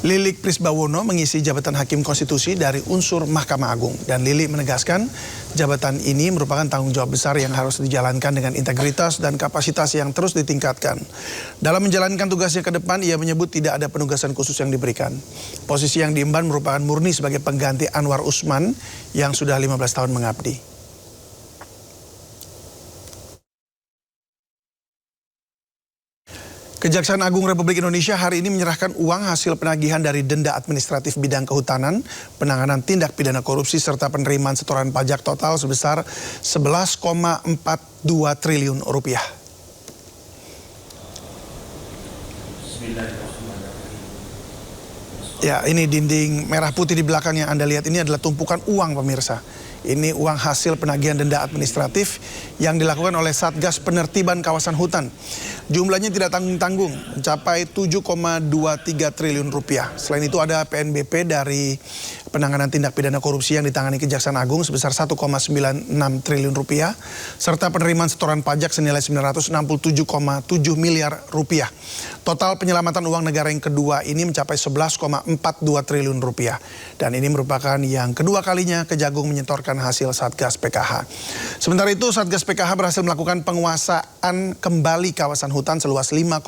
Lilik Prisbawono mengisi jabatan Hakim Konstitusi dari unsur Mahkamah Agung. Dan Lilik menegaskan jabatan ini merupakan tanggung jawab besar yang harus dijalankan dengan integritas dan kapasitas yang terus ditingkatkan. Dalam menjalankan tugasnya ke depan, ia menyebut tidak ada penugasan khusus yang diberikan. Posisi yang diemban merupakan murni sebagai pengganti Anwar Usman yang sudah 15 tahun mengabdi. Kejaksaan Agung Republik Indonesia hari ini menyerahkan uang hasil penagihan dari denda administratif bidang kehutanan, penanganan tindak pidana korupsi, serta penerimaan setoran pajak total sebesar 11,42 triliun rupiah. Ya, ini dinding merah putih di belakang yang Anda lihat ini adalah tumpukan uang, pemirsa. Ini uang hasil penagihan denda administratif yang dilakukan oleh Satgas Penertiban Kawasan Hutan. Jumlahnya tidak tanggung-tanggung, mencapai 7,23 triliun rupiah. Selain itu ada PNBP dari penanganan tindak pidana korupsi yang ditangani Kejaksaan Agung sebesar 1,96 triliun rupiah, serta penerimaan setoran pajak senilai 967,7 miliar rupiah. Total penyelamatan uang negara yang kedua ini mencapai 11,42 triliun rupiah. Dan ini merupakan yang kedua kalinya Kejagung menyetorkan hasil Satgas PKH. Sementara itu Satgas PKH berhasil melakukan penguasaan kembali kawasan hutan seluas 5,8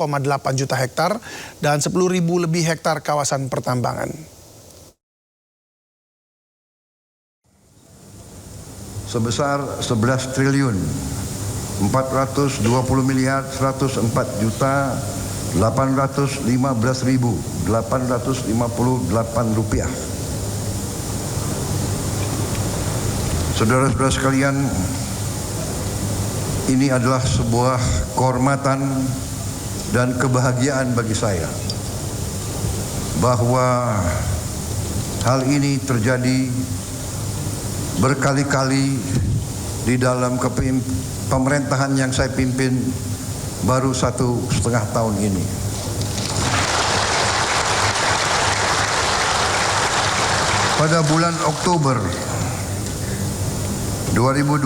juta hektar dan 10.000 lebih hektar kawasan pertambangan. Sebesar 11 triliun 420 miliar 104 juta 815.858 rupiah. Saudara-saudara sekalian, ini adalah sebuah kehormatan dan kebahagiaan bagi saya bahwa hal ini terjadi berkali-kali di dalam pemerintahan yang saya pimpin baru 1,5 tahun ini. Pada bulan Oktober 2025,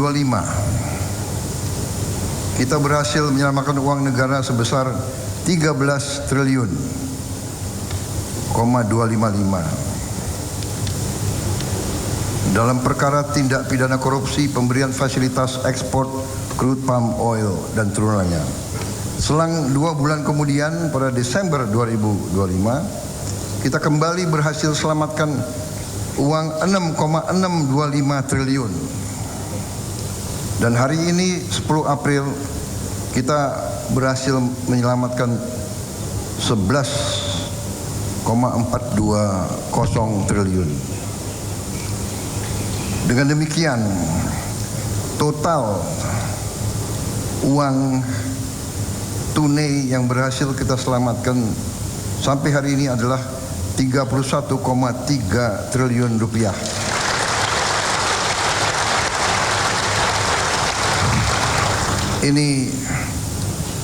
kita berhasil menyelamatkan uang negara sebesar 13 triliun, 255. Dalam perkara tindak pidana korupsi pemberian fasilitas ekspor crude palm oil dan turunannya. Selang 2 bulan kemudian pada Desember 2025, kita kembali berhasil selamatkan uang 6,625 triliun. Dan hari ini 10 April kita berhasil menyelamatkan 11,420 triliun. Dengan demikian, total uang tunai yang berhasil kita selamatkan sampai hari ini adalah 31,3 triliun rupiah. Ini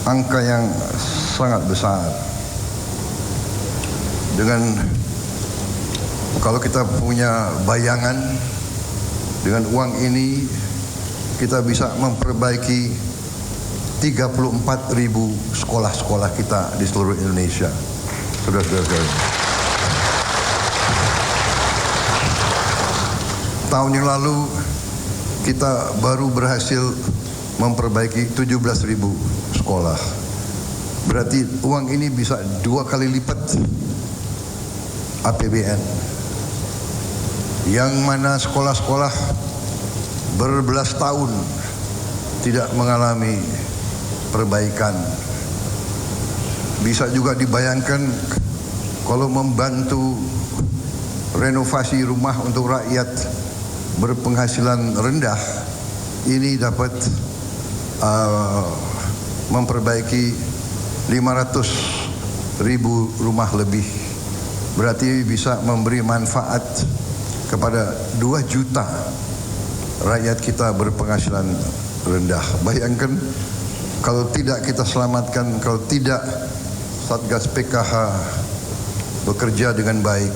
angka yang sangat besar. Dengan kalau kita punya bayangan, dengan uang ini kita bisa memperbaiki 34.000 sekolah-sekolah kita di seluruh Indonesia. Saudara-saudara, tahun yang lalu kita baru berhasil memperbaiki 17.000 sekolah. Berarti uang ini bisa 2 kali lipat APBN. Yang mana sekolah-sekolah berbelas tahun tidak mengalami perbaikan. Bisa juga dibayangkan kalau membantu renovasi rumah untuk rakyat berpenghasilan rendah, ini dapat memperbaiki 500.000 rumah lebih. Berarti bisa memberi manfaat kepada 2 juta rakyat kita berpenghasilan rendah. Bayangkan kalau tidak kita selamatkan, kalau tidak Satgas PKH bekerja dengan baik.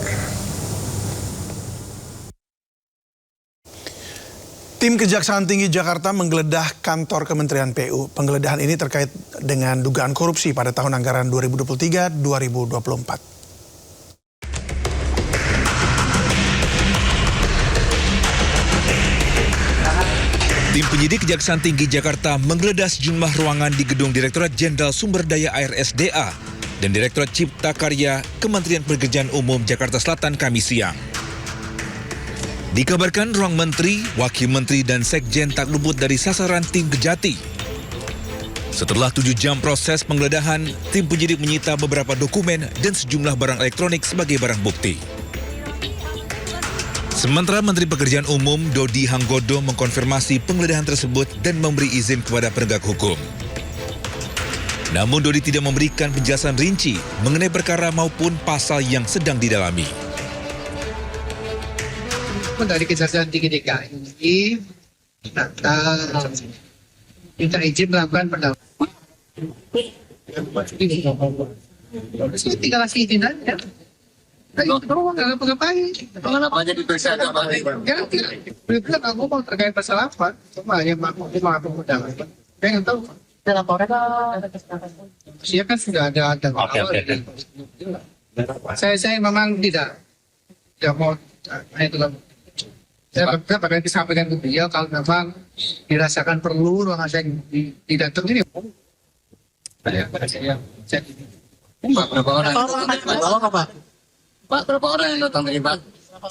Tim Kejaksaan Tinggi Jakarta menggeledah kantor Kementerian PU. Penggeledahan ini terkait dengan dugaan korupsi pada tahun anggaran 2023-2024. Tim penyidik Kejaksaan Tinggi Jakarta menggeledah sejumlah ruangan di Gedung Direktorat Jenderal Sumber Daya Air SDA dan Direktorat Cipta Karya Kementerian Pekerjaan Umum Jakarta Selatan Kamis siang. Dikabarkan ruang menteri, wakil menteri, dan sekjen tak luput dari sasaran tim Kejati. Setelah 7 jam proses penggeledahan, tim penyidik menyita beberapa dokumen dan sejumlah barang elektronik sebagai barang bukti. Sementara Menteri Pekerjaan Umum Dodi Hanggodo mengkonfirmasi penggeledahan tersebut dan memberi izin kepada penegak hukum. Namun Dodi tidak memberikan penjelasan rinci mengenai perkara maupun pasal yang sedang didalami. Dari Kejaksaan Tinggi DKI minta izin melakukan pendalaman. Saya tinggal kasih izin aja. Ayo, nggak ngapain? Kenapa aja diperiksa ada apa? Ya, tidak. Aku mau terkait pasal apa? Cuma yang mau pendalaman. Saya nggak tahu. Dia kan sudah ada. Oke. Saya memang tidak mau. Itu lah. Saya akan disampaikan ke beliau kalau memang dirasakan perlu ruangan saya tidak tertutup. Berapa orang? Pak, berapa orang yang datang tadi, Pak?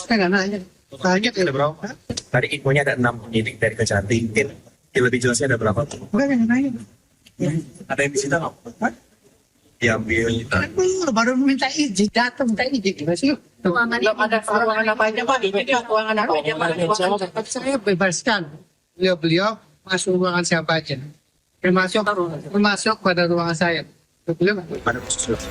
Saya nggak nanya. Banyak ya berapa? Tadi infonya ada 6 penyidik dari Kejati. Mungkin lebih jelasnya ada berapa? Bukan yang nanya. Ada yang disita nggak? Diambil. Baru minta izin, datang minta izin. Gimana sih? Ruangan apa aja Pak? Ruangan apa aja Pak? Saya bebaskan beliau masuk ruangan siapa aja. Termasuk pada ruangan saya. Beliau Pada khusus.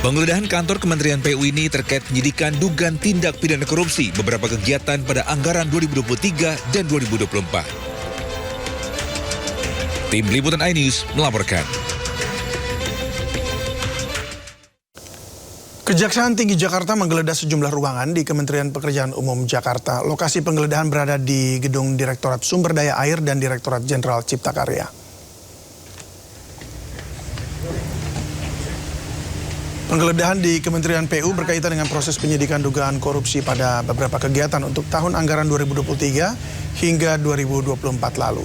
Penggeledahan kantor Kementerian PU ini terkait penyidikan dugaan tindak pidana korupsi beberapa kegiatan pada anggaran 2023 dan 2024. Tim Liputan iNews melaporkan. Kejaksaan Tinggi Jakarta menggeledah sejumlah ruangan di Kementerian Pekerjaan Umum Jakarta. Lokasi penggeledahan berada di Gedung Direktorat Sumber Daya Air dan Direktorat Jenderal Cipta Karya. Penggeledahan di Kementerian PU berkaitan dengan proses penyidikan dugaan korupsi pada beberapa kegiatan untuk tahun anggaran 2023 hingga 2024 lalu.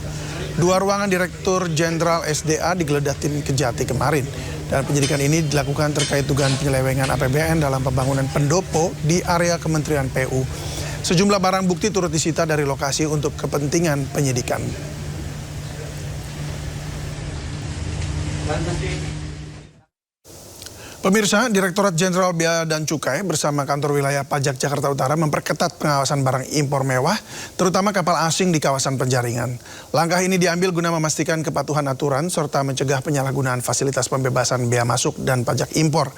2 ruangan Direktur Jenderal SDA digeledah tim Kejati kemarin. Dan penyidikan ini dilakukan terkait dugaan penyelewengan APBN dalam pembangunan pendopo di area Kementerian PU. Sejumlah barang bukti turut disita dari lokasi untuk kepentingan penyidikan. Pemirsa, Direktorat Jenderal Bea dan Cukai bersama Kantor Wilayah Pajak Jakarta Utara memperketat pengawasan barang impor mewah, terutama kapal asing di kawasan penjaringan. Langkah ini diambil guna memastikan kepatuhan aturan serta mencegah penyalahgunaan fasilitas pembebasan bea masuk dan pajak impor.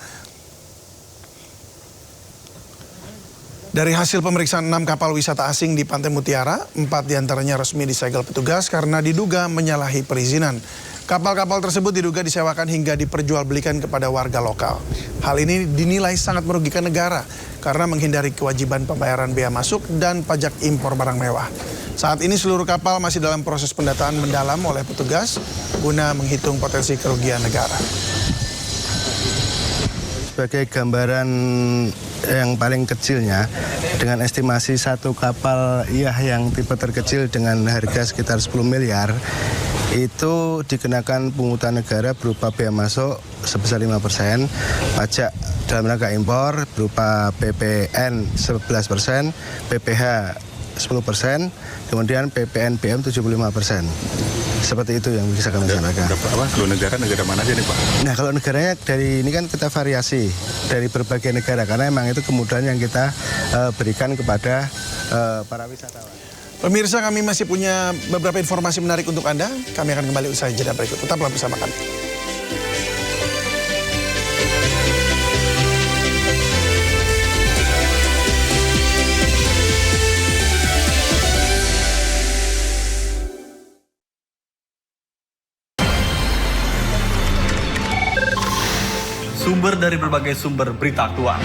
Dari hasil pemeriksaan 6 kapal wisata asing di Pantai Mutiara, 4 diantaranya resmi disegel petugas karena diduga menyalahi perizinan. Kapal-kapal tersebut diduga disewakan hingga diperjualbelikan kepada warga lokal. Hal ini dinilai sangat merugikan negara karena menghindari kewajiban pembayaran bea masuk dan pajak impor barang mewah. Saat ini seluruh kapal masih dalam proses pendataan mendalam oleh petugas guna menghitung potensi kerugian negara. Sebagai gambaran yang paling kecilnya, dengan estimasi satu kapal yang tipe terkecil dengan harga sekitar 10 miliar, itu dikenakan pungutan negara berupa bea masuk sebesar 5%, pajak dalam rangka impor berupa PPN 11%, PPh 10%, kemudian PPNBM 75%. Seperti itu yang bisa kami sampaikan. Kalau negara mana aja nih Pak? Nah, kalau negaranya dari ini kan kita variasi dari berbagai negara karena memang itu kemudahan yang kita berikan kepada para wisatawan. Pemirsa, kami masih punya beberapa informasi menarik untuk Anda. Kami akan kembali usai jeda berikut. Tetaplah bersama kami. Sumber dari berbagai sumber berita aktual.